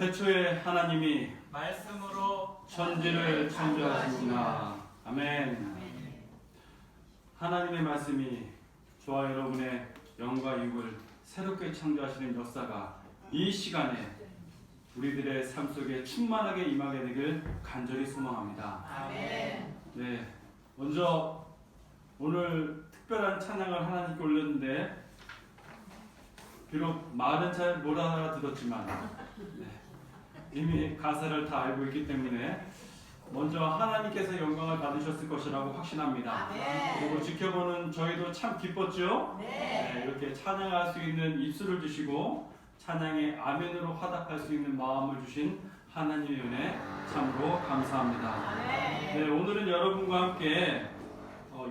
태초에 하나님이 말씀으로 천지를 창조하시구나. 아멘. 하나님의 말씀이 저와 여러분의 영과 육을 새롭게 창조하시는 역사가 이 시간에 우리들의 삶 속에 충만하게 임하게 되길 간절히 소망합니다. 아멘. 네, 먼저 오늘 특별한 찬양을 하나님께 올렸는데 비록 말은 잘 못 알아들었지만 이미 가사를 다 알고 있기 때문에 먼저 하나님께서 영광을 받으셨을 것이라고 확신합니다. 그리고 지켜보는 저희도 참 기뻤죠? 네, 이렇게 찬양할 수 있는 입술을 주시고 찬양의 아멘으로 화답할 수 있는 마음을 주신 하나님의 은혜 참으로 감사합니다. 네, 오늘은 여러분과 함께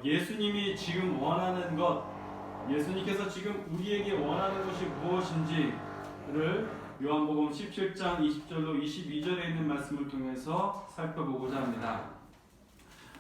예수님이 지금 원하는 것, 예수님께서 지금 우리에게 원하는 것이 무엇인지를 요한복음 17장 20절로 22절에 있는 말씀을 통해서 살펴보고자 합니다.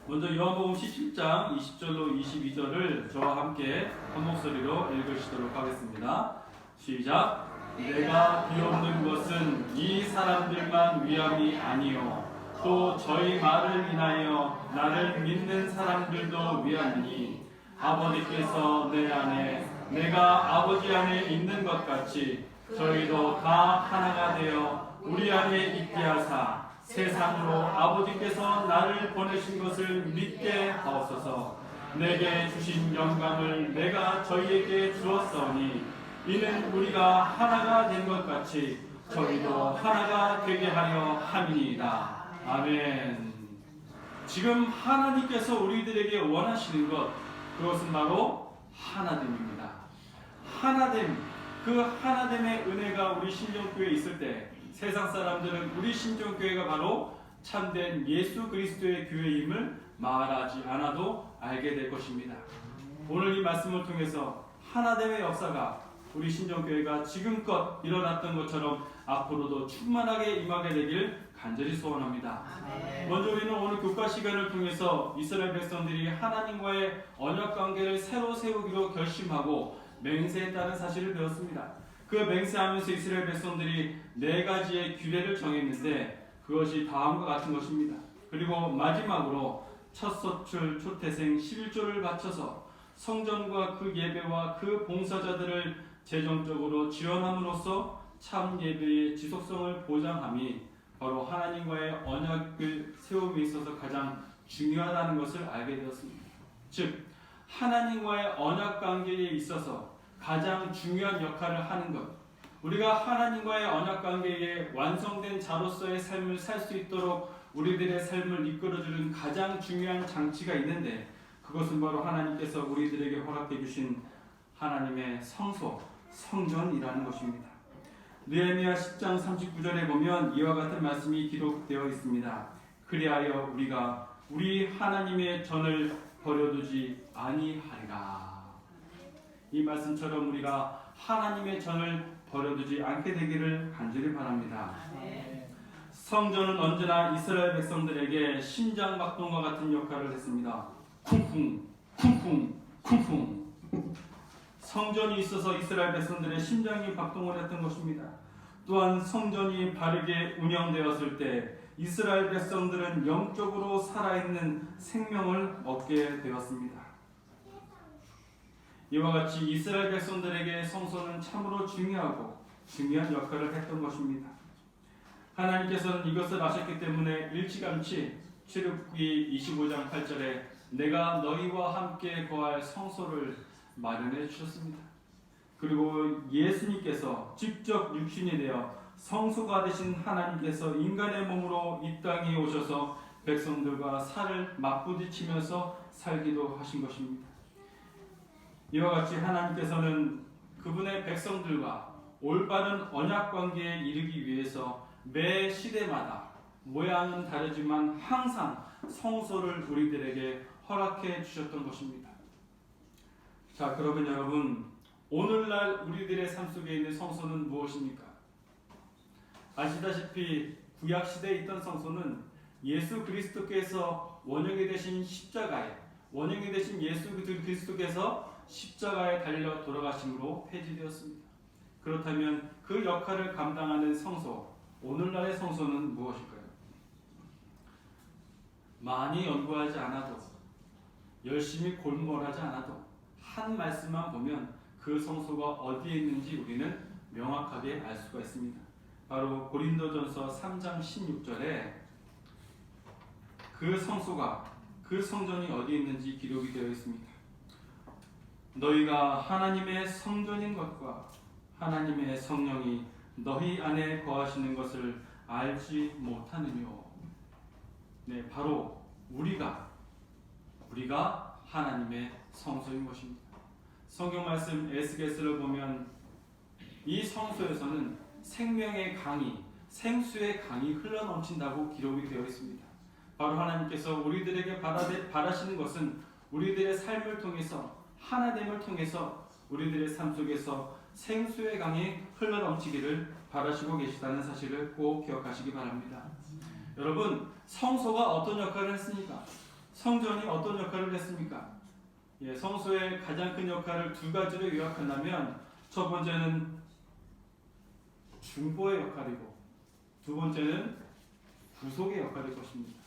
먼저 요한복음 17장 20절로 22절을 저와 함께 한 목소리로 읽으시도록 하겠습니다. 시작. 내가 비옵는 것은 이 사람들만 위함이 아니요 또 저희 말을 인하여 나를 믿는 사람들도 위함이니 아버지께서 내 안에 내가 아버지 안에 있는 것 같이 저희도 다 하나가 되어 우리 안에 있게 하사 세상으로 아버지께서 나를 보내신 것을 믿게 하옵소서. 내게 주신 영광을 내가 저희에게 주었사오니 이는 우리가 하나가 된 것 같이 저희도 하나가 되게 하려 함이니이다. 아멘. 지금 하나님께서 우리들에게 원하시는 것, 그것은 바로 하나됨입니다. 하나됨. 그 하나됨의 은혜가 우리 신정교회에 있을 때 세상 사람들은 우리 신정교회가 바로 참된 예수 그리스도의 교회임을 말하지 않아도 알게 될 것입니다. 오늘 이 말씀을 통해서 하나됨의 역사가 우리 신정교회가 지금껏 일어났던 것처럼 앞으로도 충만하게 임하게 되길 간절히 소원합니다. 먼저 우리는 오늘 교과 시간을 통해서 이스라엘 백성들이 하나님과의 언약 관계를 새로 세우기로 결심하고 맹세했다는 사실을 배웠습니다. 그 맹세하면서 이스라엘 백성들이 4가지의 규례를 정했는데 그것이 다음과 같은 것입니다. 그리고 마지막으로 첫 소출 초태생 11조를 바쳐서 성전과 그 예배와 그 봉사자들을 재정적으로 지원함으로써 참 예배의 지속성을 보장함이 바로 하나님과의 언약을 세움에 있어서 가장 중요하다는 것을 알게 되었습니다. 즉 하나님과의 언약 관계에 있어서 가장 중요한 역할을 하는 것, 우리가 하나님과의 언약 관계에 완성된 자로서의 삶을 살 수 있도록 우리들의 삶을 이끌어주는 가장 중요한 장치가 있는데 그것은 바로 하나님께서 우리들에게 허락해 주신 하나님의 성소, 성전이라는 것입니다. 느헤미야 10장 39절에 보면 이와 같은 말씀이 기록되어 있습니다. 그리하여 우리가 우리 하나님의 전을 버려두지 아니하리라. 이 말씀처럼 우리가 하나님의 전을 버려두지 않게 되기를 간절히 바랍니다. 성전은 언제나 이스라엘 백성들에게 심장박동과 같은 역할을 했습니다. 쿵쿵 쿵쿵 쿵쿵. 성전이 있어서 이스라엘 백성들의 심장이 박동을 했던 것입니다. 또한 성전이 바르게 운영되었을 때 이스라엘 백성들은 영적으로 살아있는 생명을 얻게 되었습니다. 이와 같이 이스라엘 백성들에게 성소는 참으로 중요하고 중요한 역할을 했던 것입니다. 하나님께서는 이것을 아셨기 때문에 일찌감치 출애굽기 25장 8절에 내가 너희와 함께 거할 성소를 마련해 주셨습니다. 그리고 예수님께서 직접 육신이 되어 성소가 되신 하나님께서 인간의 몸으로 이 땅에 오셔서 백성들과 살을 맞부딪히면서 살기도 하신 것입니다. 이와 같이 하나님께서는 그분의 백성들과 올바른 언약 관계에 이르기 위해서 매 시대마다 모양은 다르지만 항상 성소를 우리들에게 허락해 주셨던 것입니다. 자, 그러면 여러분, 오늘날 우리들의 삶 속에 있는 성소는 무엇입니까? 아시다시피 구약 시대에 있던 성소는 예수 그리스도께서 원형이 되신 십자가에, 원형이 되신 예수 그리스도께서 십자가에 달려 돌아가심으로 폐지되었습니다. 그렇다면 그 역할을 감당하는 성소, 오늘날의 성소는 무엇일까요? 많이 연구하지 않아도, 열심히 골몰하지 않아도 한 말씀만 보면 그 성소가 어디에 있는지 우리는 명확하게 알 수가 있습니다. 바로 고린도전서 3장 16절에 그 성소가, 그 성전이 어디에 있는지 기록이 되어 있습니다. 너희가 하나님의 성전인 것과 하나님의 성령이 너희 안에 거하시는 것을 알지 못하느뇨. 네, 바로 우리가 하나님의 성소인 것입니다. 성경 말씀 에스겔서를 보면 이 성소에서는 생명의 강이, 생수의 강이 흘러넘친다고 기록이 되어 있습니다. 바로 하나님께서 우리들에게 바라시는 것은 우리들의 삶을 통해서, 하나됨을 통해서 우리들의 삶 속에서 생수의 강이 흘러넘치기를 바라시고 계시다는 사실을 꼭 기억하시기 바랍니다. 여러분, 성소가 어떤 역할을 했습니까? 성전이 어떤 역할을 했습니까? 성소의 가장 큰 역할을 두 가지로 요약한다면, 첫 번째는 중보의 역할이고 두 번째는 구속의 역할일 것입니다.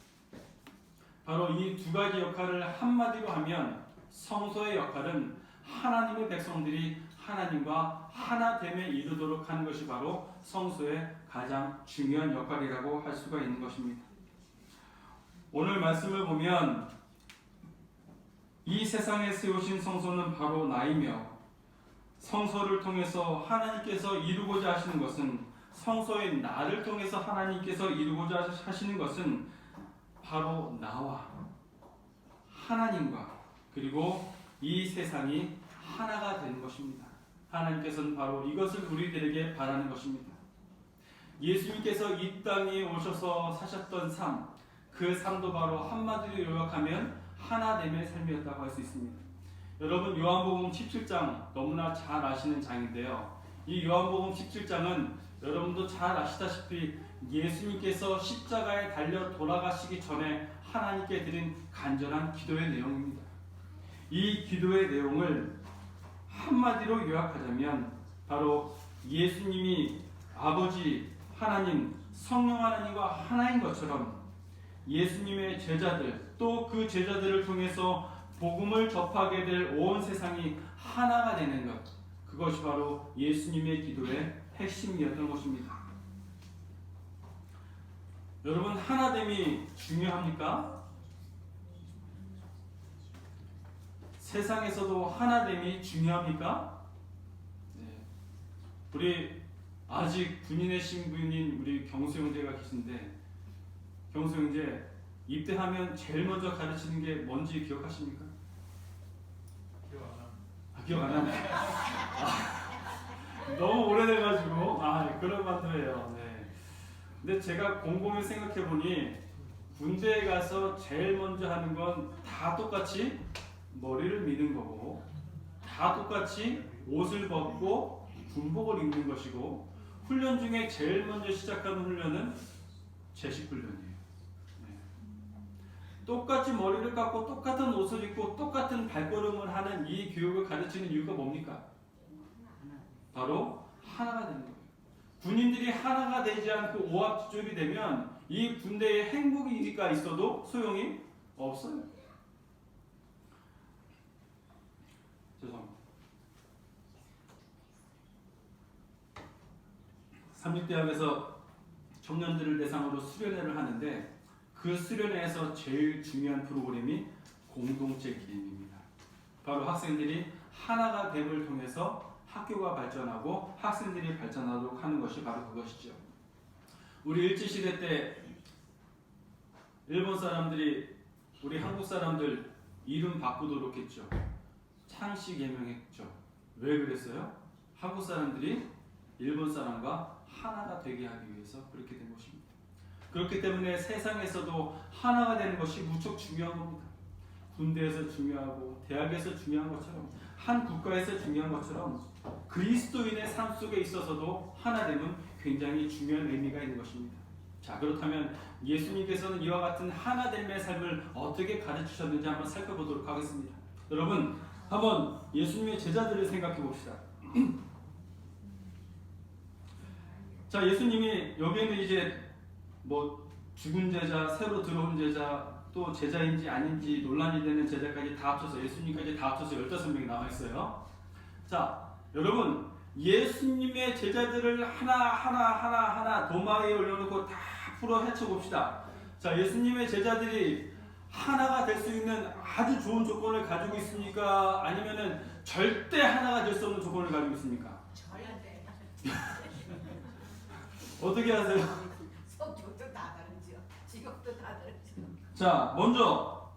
바로 이 두 가지 역할을 한마디로 하면 성소의 역할은 하나님의 백성들이 하나님과 하나됨에 이르도록 하는 것이 바로 성소의 가장 중요한 역할이라고 할 수가 있는 것입니다. 오늘 말씀을 보면 이 세상에 세우신 성소는 바로 나이며, 성소를 통해서 하나님께서 이루고자 하시는 것은, 성소의 나를 통해서 하나님께서 이루고자 하시는 것은 바로 나와 하나님과, 그리고 이 세상이 하나가 되는 것입니다. 하나님께서는 바로 이것을 우리들에게 바라는 것입니다. 예수님께서 이 땅에 오셔서 사셨던 삶, 그 삶도 바로 한마디로 요약하면 하나됨의 삶이었다고 할 수 있습니다. 여러분, 요한복음 17장 너무나 잘 아시는 장인데요. 이 요한복음 17장은 여러분도 잘 아시다시피 예수님께서 십자가에 달려 돌아가시기 전에 하나님께 드린 간절한 기도의 내용입니다. 이 기도의 내용을 한마디로 요약하자면 바로 예수님이 아버지 하나님, 성령 하나님과 하나인 것처럼 예수님의 제자들, 또 그 제자들을 통해서 복음을 접하게 될 온 세상이 하나가 되는 것, 그것이 바로 예수님의 기도의 핵심이었던 것입니다. 여러분, 하나됨이 중요합니까? 세상에서도 하나됨이 중요합니까? 네. 우리 아직 군인의 신분인 우리 경수 형제가 계신데, 경수 형제 입대하면 제일 먼저 가르치는 게 뭔지 기억하십니까? 기억 안 납니다. 너무 오래돼가지고 그런 것도 해요. 네. 근데 제가 곰곰이 생각해보니 군대에 가서 제일 먼저 하는 건 다 똑같이 머리를 미는 거고, 다 똑같이 옷을 벗고 군복을 입는 것이고, 훈련 중에 제일 먼저 시작하는 훈련은 제식 훈련이에요. 네. 똑같이 머리를 감고 똑같은 옷을 입고 똑같은 발걸음을 하는 이 교육을 가르치는 이유가 뭡니까? 바로 하나가 되는 거예요. 군인들이 하나가 되지 않고 오합지졸이 되면 이 군대에 행복이가 있어도 소용이 없어요. 죄송합니다. 삼육대학에서 청년들을 대상으로 수련회를 하는데, 그 수련회에서 제일 중요한 프로그램이 공동체 기림입니다. 바로 학생들이 하나가 됨을 통해서 학교가 발전하고 학생들이 발전하도록 하는 것이 바로 그것이죠. 우리 일제시대 때 일본 사람들이 우리 한국 사람들 이름 바꾸도록 했죠. 창씨 개명했죠. 왜 그랬어요? 한국 사람들이 일본 사람과 하나가 되게 하기 위해서 그렇게 된 것입니다. 그렇기 때문에 세상에서도 하나가 되는 것이 무척 중요한 겁니다. 군대에서 중요하고 대학에서 중요한 것처럼, 한 국가에서 중요한 것처럼 그리스도인의 삶 속에 있어서도 하나됨은 굉장히 중요한 의미가 있는 것입니다. 자, 그렇다면 예수님께서는 이와 같은 하나됨의 삶을 어떻게 가르치셨는지 한번 살펴보도록 하겠습니다. 여러분, 한번 예수님의 제자들을 생각해 봅시다. 자, 예수님이 여기에는 이제 뭐 죽은 제자, 새로 들어온 제자, 또 제자인지 아닌지 논란이 되는 제자까지 다 합쳐서 예수님까지 다 합쳐서 15명이 나와 있어요. 자, 여러분 예수님의 제자들을 하나 도마 위에 올려놓고 다 풀어 헤쳐 봅시다. 자, 예수님의 제자들이 하나가 될 수 있는 아주 좋은 조건을 가지고 있습니까? 아니면은 절대 하나가 될 수 없는 조건을 가지고 있습니까? 절대. 어떻게 하세요? 성격도 다 다르죠. 직업도 다 다르죠. 자, 먼저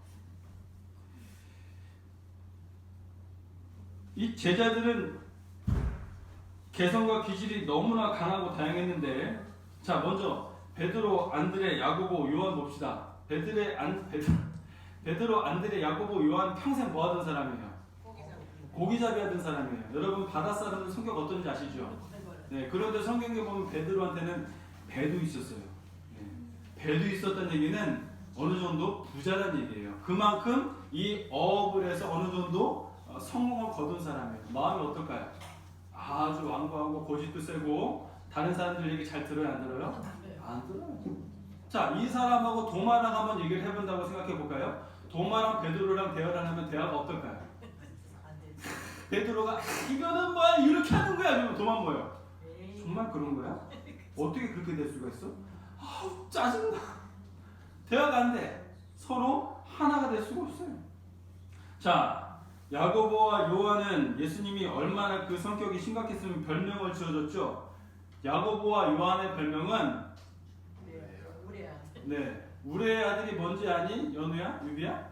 이 제자들은 개성과 기질이 너무나 강하고 다양했는데, 자, 먼저 베드로, 안드레, 야고보, 요한 봅시다. 베드로, 안드레, 야고보, 요한 평생 뭐 하던 사람이에요? 고기잡이 하던 사람이에요. 여러분 바다 사람들 성격 어떤지 아시죠? 네, 그런데 성경에 보면 베드로한테는 배도 있었어요. 네, 배도 있었다는 얘기는 어느 정도 부자란 얘기예요. 그만큼 이 어업을 해서 어느 정도 성공을 거둔 사람이에요. 마음이 어떨까요? 아주 완고하고 고집도 세고 다른 사람들 얘기 잘 들어요, 안 들어요? 안 들어요. 자, 이 사람하고 도마랑 한번 얘기를 해본다고 생각해 볼까요? 도마랑 베드로랑 대화를 하면 대화가 어떨까요? 베드로가 이거는 뭐야 이렇게 하는 거야. 그러면 도마 뭐예요? 정말 그런 거야? 어떻게 그렇게 될 수가 있어? 아우 짜증나. 대화가 안 돼. 서로 하나가 될 수가 없어요. 자, 야고보와 요한은 예수님이 얼마나 그 성격이 심각했으면 별명을 지어줬죠. 야고보와 요한의 별명은 우리의 아들이 뭔지 아니? 연우야? 유비야?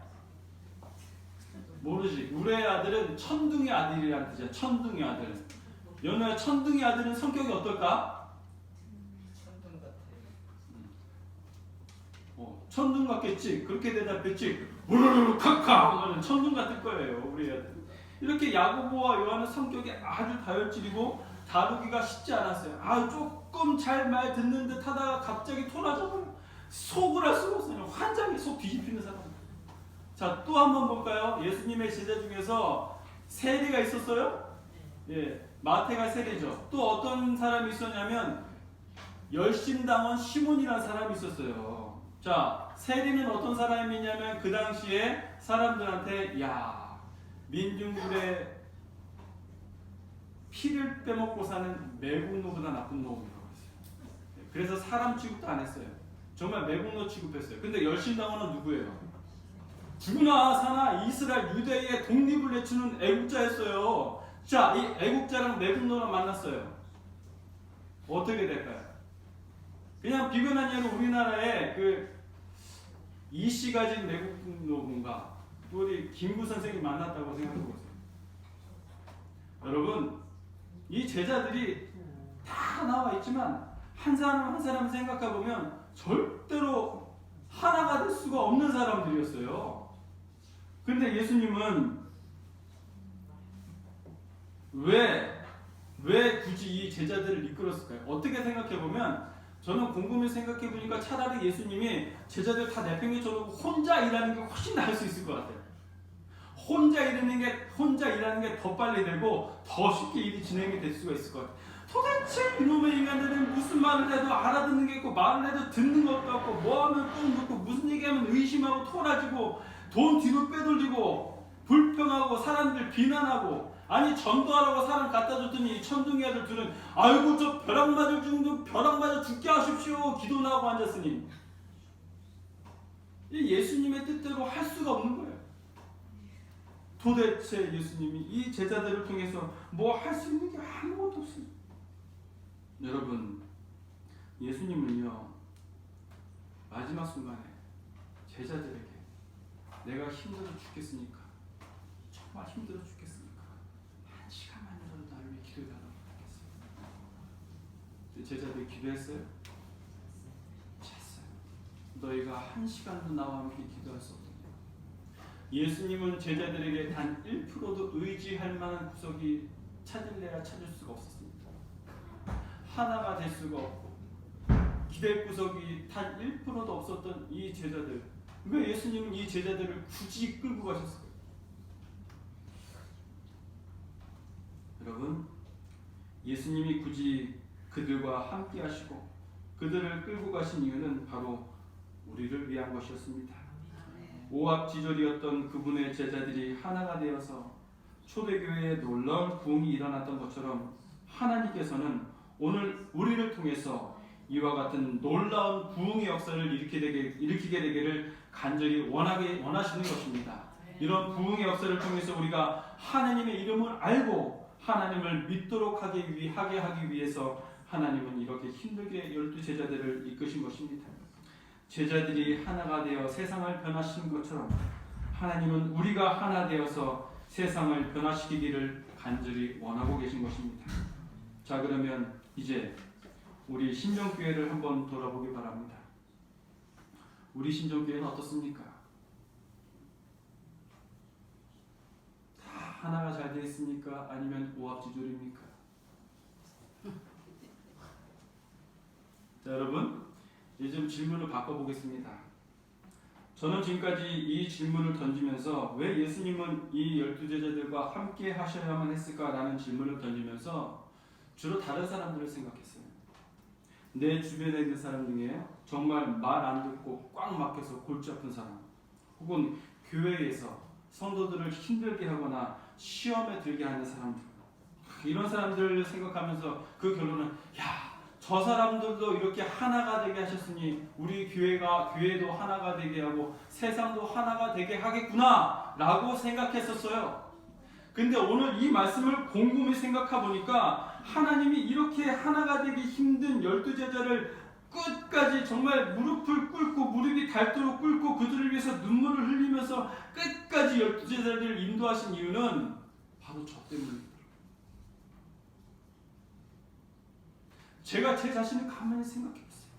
모르지. 우리의 아들은 천둥의 아들이라는 뜻이야. 천둥의 아들. 연우야, 천둥의 아들은 성격이 어떨까? 천둥 같아. 천둥 같겠지. 그렇게 대답했지. 우르르 칵칵 하면 천둥 같을 거예요. 우리 아들. 이렇게 야고보와 요한은 성격이 아주 다혈질이고 다루기가 쉽지 않았어요. 조금 잘 말 듣는 듯 하다가 갑자기 토나져버려. 속을 할 수가 없어요. 환장해. 속 뒤집히는 사람. 자, 또 한번 볼까요? 예수님의 제자 중에서 세리가 있었어요? 예, 마태가 세리죠. 또 어떤 사람이 있었냐면 열심당원 시몬이라는 사람이 있었어요. 자, 세리는 어떤 사람이냐면 그 당시에 사람들한테 민중들의 피를 빼먹고 사는 매국노보다 나쁜 놈이라고 했어요. 그래서 사람 취급도 안 했어요. 정말 매국노 취급했어요. 근데 열심당원은 누구예요? 죽으나 사나 이스라엘 유대의 독립을 외치는 애국자였어요. 자, 이 애국자랑 매국노랑 만났어요. 어떻게 될까요? 그냥 비근한 예로 우리나라에 그 이씨 가진 매국노군가 우리 김구 선생이 만났다고 생각해보세요. 여러분, 이 제자들이 다 나와 있지만 한 사람 한 사람 생각해보면 절대로 하나가 될 수가 없는 사람들이었어요. 그런데 예수님은 왜 굳이 이 제자들을 이끌었을까요? 어떻게 생각해보면 저는 곰곰이 생각해보니까 차라리 예수님이 제자들 다 내팽개쳐놓고 혼자 일하는 게 훨씬 나을 수 있을 것 같아요. 혼자 일하는 게 더 빨리 되고 더 쉽게 일이 진행이 될 수가 있을 것 같아요. 도대체 이놈의 인간들은 무슨 말을 해도 알아듣는 게 있고 말을 해도 듣는 것도 없고 뭐하면 또 묻고 무슨 얘기하면 의심하고 토라지고 돈 뒤로 빼돌리고 불평하고 사람들 비난하고 아니 전도하라고 사람 갖다 줬더니 이 천둥이 아들 둘은 아이고 저 벼락 맞을 중도 벼락 맞아 죽게 하십시오 기도나 하고 앉았으니 이 예수님의 뜻대로 할 수가 없는 거예요. 도대체 예수님이 이 제자들을 통해서 뭐 할 수 있는 게 아무것도 없습니다. 여러분, 예수님은요 마지막 순간에 제자들에게 내가 힘들어 죽겠으니까 정말 힘들어 죽겠으니까 1시간만이라도 나를 위해 기도해달라고 하겠어요. 제자들이 기도했어요? 잤어요. 너희가 1시간도 나와 함께 기도할 수 없느냐. 예수님은 제자들에게 단 1%도 의지할 만한 구석이 찾을래야 찾을 수가 없었습니다. 하나가 될 수가 없고 기댈 구석이 단 1%도 없었던 이 제자들, 왜 예수님은 이 제자들을 굳이 끌고 가셨을까요? 여러분, 예수님이 굳이 그들과 함께 하시고 그들을 끌고 가신 이유는 바로 우리를 위한 것이었습니다. 오합지졸이었던 그분의 제자들이 하나가 되어서 초대교회에 놀라운 부흥이 일어났던 것처럼 하나님께서는 오늘 우리를 통해서 이와 같은 놀라운 부흥의 역사를 일으키게 되기를 간절히 원하시는 것입니다. 이런 부흥의 역사를 통해서 우리가 하나님의 이름을 알고 하나님을 믿도록 하게 하기 위해서 하나님은 이렇게 힘들게 12제자들을 이끄신 것입니다. 제자들이 하나가 되어 세상을 변화시킨 것처럼 하나님은 우리가 하나 되어서 세상을 변화시키기를 간절히 원하고 계신 것입니다. 자, 그러면 이제 우리 신정교회를 한번 돌아보기 바랍니다. 우리 신정교회는 어떻습니까? 다 하나가 잘 되어 있습니까? 아니면 오합지졸입니까? 자, 여러분, 이제 좀 질문을 바꿔보겠습니다. 저는 지금까지 이 질문을 던지면서 왜 예수님은 이 12제자들과 함께 하셔야만 했을까라는 질문을 던지면서 주로 다른 사람들을 생각했어요. 내 주변에 있는 사람 중에 정말 말 안 듣고 꽉 막혀서 골치 아픈 사람, 혹은 교회에서 성도들을 힘들게 하거나 시험에 들게 하는 사람들, 이런 사람들을 생각하면서 그 결론은 저 사람들도 이렇게 하나가 되게 하셨으니 우리 교회도 하나가 되게 하고 세상도 하나가 되게 하겠구나 라고 생각했었어요. 근데 오늘 이 말씀을 곰곰이 생각해 보니까 하나님이 이렇게 하나가 되기 힘든 12제자를 끝까지 정말 무릎이 닳도록 꿇고 그들을 위해서 눈물을 흘리면서 끝까지 12제자들을 인도하신 이유는 바로 저 때문입니다. 제가 제 자신을 가만히 생각해봤어요.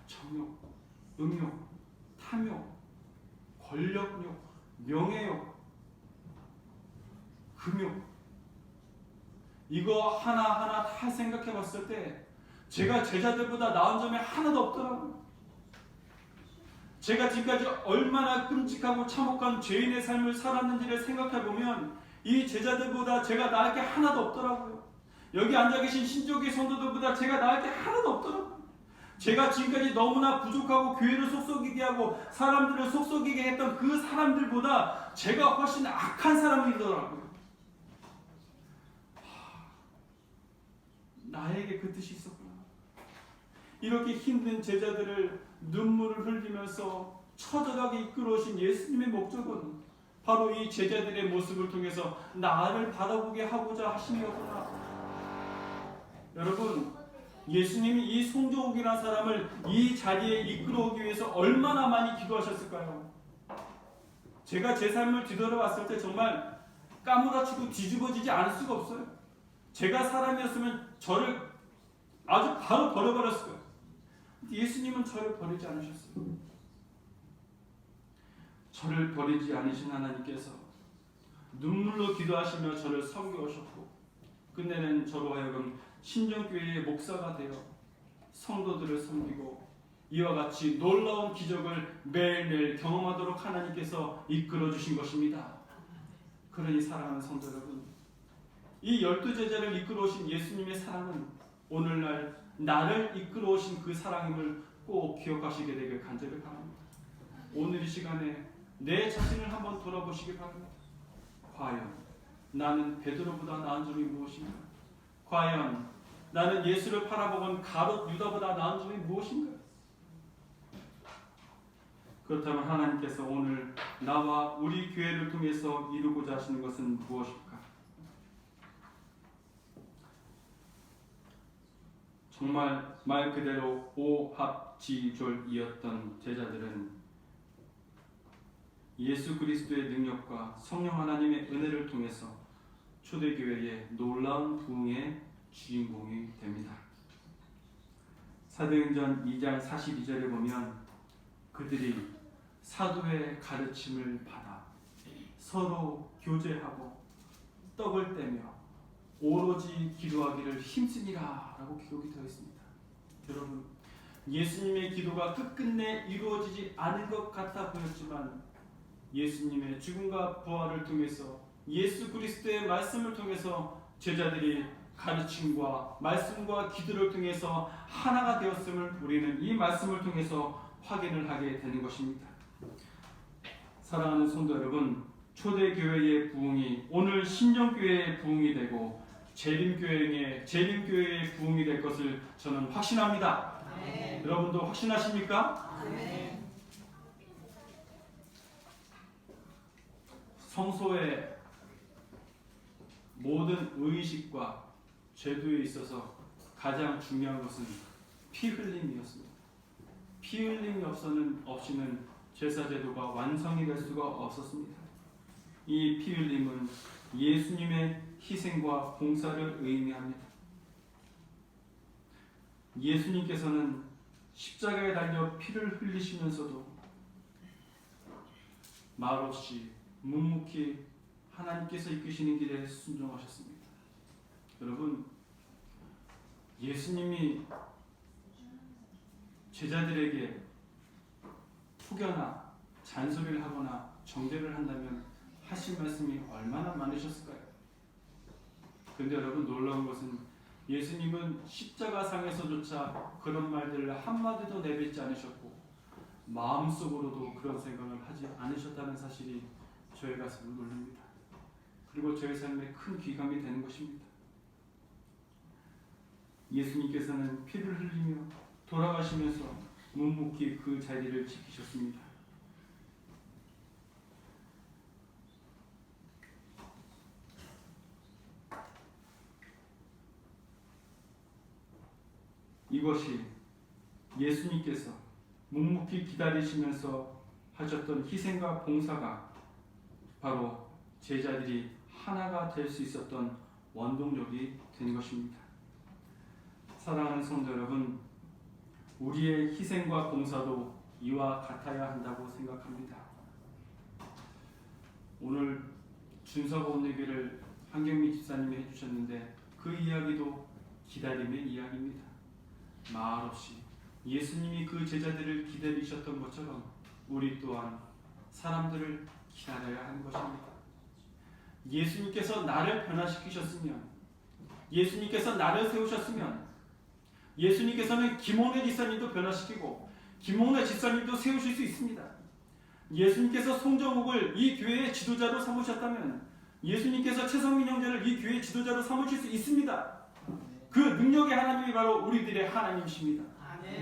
정욕, 음욕, 탐욕, 권력욕, 명예욕, 금욕, 이거 하나하나 다 생각해봤을 때 제가 제자들보다 나은 점이 하나도 없더라고요. 제가 지금까지 얼마나 끔찍하고 참혹한 죄인의 삶을 살았는지를 생각해보면 이 제자들보다 제가 나을 게 하나도 없더라고요. 여기 앉아 계신 신조기 성도들보다 제가 나을 게 하나도 없더라고요. 제가 지금까지 너무나 부족하고 교회를 속썩이게 하고 사람들을 속썩이게 했던 그 사람들보다 제가 훨씬 악한 사람이더라고요. 나에게 그 뜻이 있었구나. 이렇게 힘든 제자들을 눈물을 흘리면서 처절하게 이끌어오신 예수님의 목적은 바로 이 제자들의 모습을 통해서 나를 바라보게 하고자 하심이었구나. 여러분, 예수님이 이 송정욱이라는 사람을 이 자리에 이끌어오기 위해서 얼마나 많이 기도하셨을까요? 제가 제 삶을 뒤돌아봤을 때 정말 까무라치고 뒤집어지지 않을 수가 없어요. 제가 사람이었으면 저를 아주 바로 버려버렸을 거예요. 예수님은 저를 버리지 않으셨어요. 저를 버리지 않으신 하나님께서 눈물로 기도하시며 저를 섬겨오셨고 끝내는 저로 하여금 신정교회의 목사가 되어 성도들을 섬기고 이와 같이 놀라운 기적을 매일매일 경험하도록 하나님께서 이끌어 주신 것입니다. 그러니 사랑하는 성도 여러분, 이 12제자를 이끌어 오신 예수님의 사랑은 오늘날 나를 이끌어 오신 그 사랑임을 꼭 기억하시게 되길 간절히 바랍니다. 오늘 이 시간에 내 자신을 한번 돌아보시기 바랍니다. 과연 나는 베드로보다 나은 점이 무엇인가? 과연 나는 예수를 팔아먹은 가롯 유다보다 나은 점이 무엇인가? 그렇다면 하나님께서 오늘 나와 우리 교회를 통해서 이루고자 하시는 것은 무엇일까? 정말 말 그대로 오합지졸이었던 제자들은 예수 그리스도의 능력과 성령 하나님의 은혜를 통해서 초대교회의 놀라운 부흥의 주인공이 됩니다. 사도행전 2장 42절에 보면 그들이 사도의 가르침을 받아 서로 교제하고 떡을 떼며 오로지 기도하기를 힘쓰니라 라고 기록이 되어 있습니다. 여러분, 예수님의 기도가 끝끝내 이루어지지 않은 것 같아 보였지만 예수님의 죽음과 부활을 통해서 예수 그리스도의 말씀을 통해서 제자들이 가르침과 말씀과 기도를 통해서 하나가 되었음을 우리는 이 말씀을 통해서 확인을 하게 되는 것입니다. 사랑하는 성도 여러분, 초대교회의 부흥이 오늘 신정교회의 부흥이 되고 재림교회의 부흥이 될 것을 저는 확신합니다. 네. 여러분도 확신하십니까? 네. 성소의 모든 의식과 제도에 있어서 가장 중요한 것은 피 흘림이었습니다. 피 흘림이 없이는 제사 제도가 완성이 될 수가 없었습니다. 이 피 흘림은 예수님의 희생과 봉사를 의미합니다. 예수님께서는 십자가에 달려 피를 흘리시면서도 말없이 묵묵히 하나님께서 이끄시는 길에 순종하셨습니다. 여러분, 예수님이 제자들에게 후견나 잔소리를 하거나 정죄를 한다면 하신 말씀이 얼마나 많으셨을까요? 그런데 여러분, 놀라운 것은 예수님은 십자가상에서조차 그런 말들을 한마디도 내뱉지 않으셨고 마음속으로도 그런 생각을 하지 않으셨다는 사실이 저의 가슴을 놀랍니다. 그리고 저의 삶에 큰 귀감이 되는 것입니다. 예수님께서는 피를 흘리며 돌아가시면서 묵묵히 그 자리를 지키셨습니다. 이것이 예수님께서 묵묵히 기다리시면서 하셨던 희생과 봉사가 바로 제자들이 하나가 될 수 있었던 원동력이 된 것입니다. 사랑하는 성도 여러분, 우리의 희생과 봉사도 이와 같아야 한다고 생각합니다. 오늘 준서가 온 얘기를 한경미 집사님이 해주셨는데 그 이야기도 기다림의 이야기입니다. 말없이 예수님이 그 제자들을 기다리셨던 것처럼 우리 또한 사람들을 기다려야 하는 것입니다. 예수님께서 나를 변화시키셨으면, 예수님께서 나를 세우셨으면, 예수님께서는 김홍래 지사님도 변화시키고 김홍래 지사님도 세우실 수 있습니다. 예수님께서 송정욱을 이 교회의 지도자로 삼으셨다면 예수님께서 최성민 형제를 이 교회의 지도자로 삼으실 수 있습니다. 그 능력의 하나님이 바로 우리들의 하나님이십니다.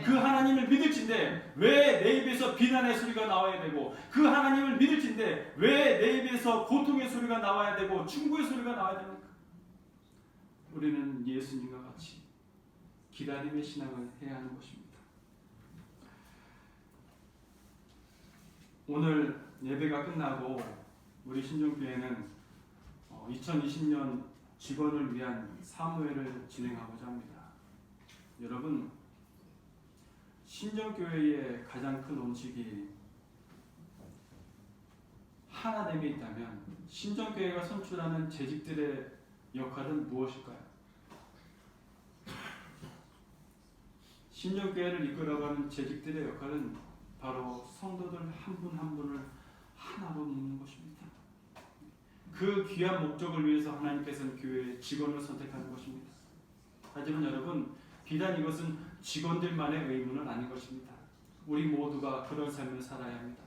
그 하나님을 믿을진데 왜 내 입에서 비난의 소리가 나와야 되고, 그 하나님을 믿을진데 왜 내 입에서 고통의 소리가 나와야 되고 충고의 소리가 나와야 됩니까? 우리는 예수님과 같이 기다림의 신앙을 해야 하는 것입니다. 오늘 예배가 끝나고 우리 신정교회는 2020년 직원을 위한 사무회를 진행하고자 합니다. 여러분, 신정교회의 가장 큰 원칙이 하나됨에 있다면 신정교회가 선출하는 재직들의 역할은 무엇일까요? 신정교회를 이끌어가는 재직들의 역할은 바로 성도들 한 분 한 분을 하나로 묶는 것입니다. 그 귀한 목적을 위해서 하나님께서는 교회의 직원을 선택하는 것입니다. 하지만 여러분, 비단 이것은 직원들만의 의무는 아닌 것입니다. 우리 모두가 그런 삶을 살아야 합니다.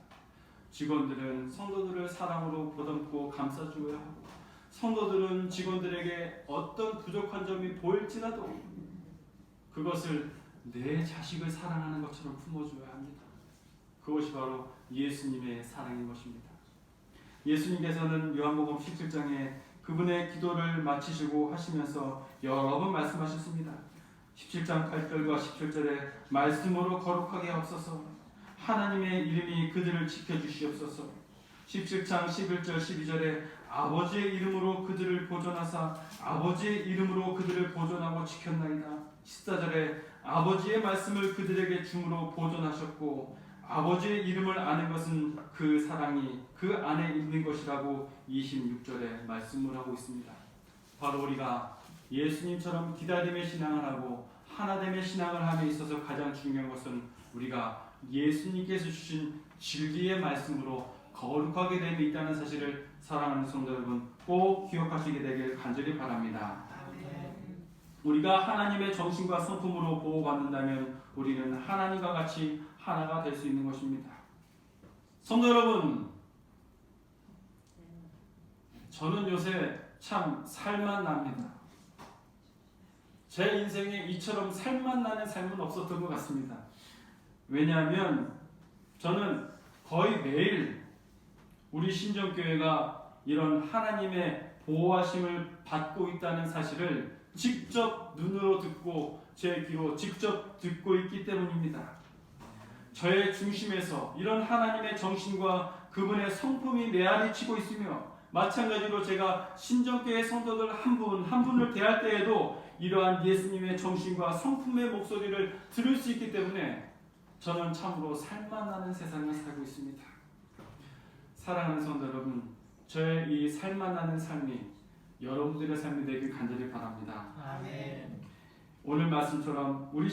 직원들은 성도들을 사랑으로 보듬고 감싸주어야 하고, 성도들은 직원들에게 어떤 부족한 점이 보일지라도 그것을 내 자식을 사랑하는 것처럼 품어줘야 합니다. 그것이 바로 예수님의 사랑인 것입니다. 예수님께서는 요한복음 17장에 그분의 기도를 마치시고 하시면서 여러 번 말씀하셨습니다. 17장 8절과 17절에 말씀으로 거룩하게 하옵소서, 하나님의 이름이 그들을 지켜주시옵소서. 17장 11절 12절에 아버지의 이름으로 그들을 보존하사 아버지의 이름으로 그들을 보존하고 지켰나이다. 14절에 아버지의 말씀을 그들에게 줌으로 보존하셨고 아버지의 이름을 아는 것은 그 사랑이 그 안에 있는 것이라고 26절에 말씀을 하고 있습니다. 바로 우리가 예수님처럼 기다림의 신앙을 하고 하나됨의 신앙을 함에 있어서 가장 중요한 것은 우리가 예수님께서 주신 진리의 말씀으로 거룩하게 됨이 있다는 사실을 사랑하는 성도 여러분 꼭 기억하시게 되길 간절히 바랍니다. 우리가 하나님의 정신과 성품으로 보호받는다면 우리는 하나님과 같이 하나가 될 수 있는 것입니다. 성도 여러분, 저는 요새 참 살만 납니다. 제 인생에 이처럼 살만 나는 삶은 없었던 것 같습니다. 왜냐하면 저는 거의 매일 우리 신정교회가 이런 하나님의 보호하심을 받고 있다는 사실을 직접 눈으로 듣고 제 귀로 직접 듣고 있기 때문입니다. 저의 중심에서 이런 하나님의 정신과 그분의 성품이 메아리치고 있으며, 마찬가지로 제가 신정교회 성도들 한 분 한 분을 대할 때에도 이러한 예수님의 정신과 성품의 목소리를 들을 수 있기 때문에 저는 참으로 살만나는 세상을 살고 있습니다. 사랑하는 성도 여러분, 저의 이 살만나는 삶이 여러분들의 삶이 되길 간절히 바랍니다. 아멘. 오늘 말씀처럼 우리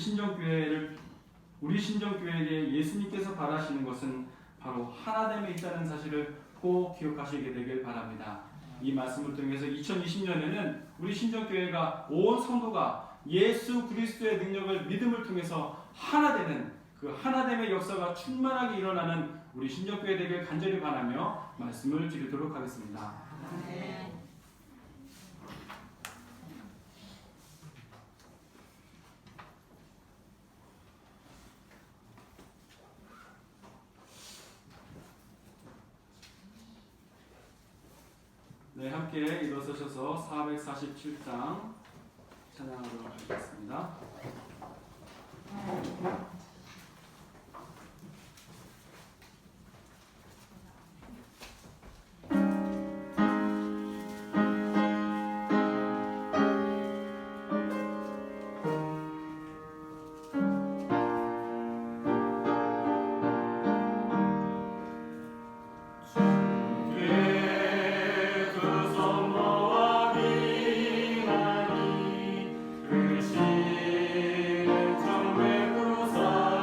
신정교회에게 예수님께서 바라시는 것은 바로 하나됨에 있다는 사실을 꼭 기억하시게 되길 바랍니다. 이 말씀을 통해서 2020년에는 우리 신정교회가 온 성도가 예수 그리스도의 능력을 믿음을 통해서 하나되는 그 하나됨의 역사가 충만하게 일어나는 우리 신정교회 되길 간절히 바라며 말씀을 드리도록 하겠습니다. 아멘. 네, 함께 일어서셔서 447장 찬양하도록 하겠습니다. 그 시는 정말 부사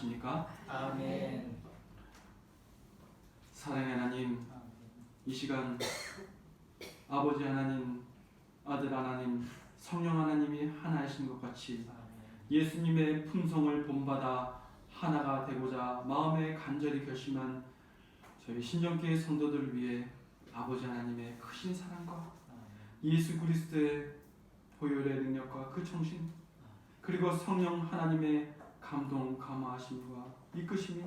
원하십니까? 아멘. 사랑의 하나님, 이 시간 아버지 하나님, 아들 하나님, 성령 하나님이 하나이신 것 같이 예수님의 품성을 본받아 하나가 되고자 마음에 간절히 결심한 저희 신정교회 성도들을 위해 아버지 하나님의 크신 사랑과 예수 그리스도의 보혈의 능력과 그 정신, 그리고 성령 하나님의 감동 감화하심과 이끄심이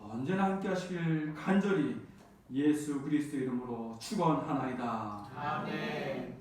언제나 함께 하시길 간절히 예수 그리스도 이름으로 축원하나이다. 아멘.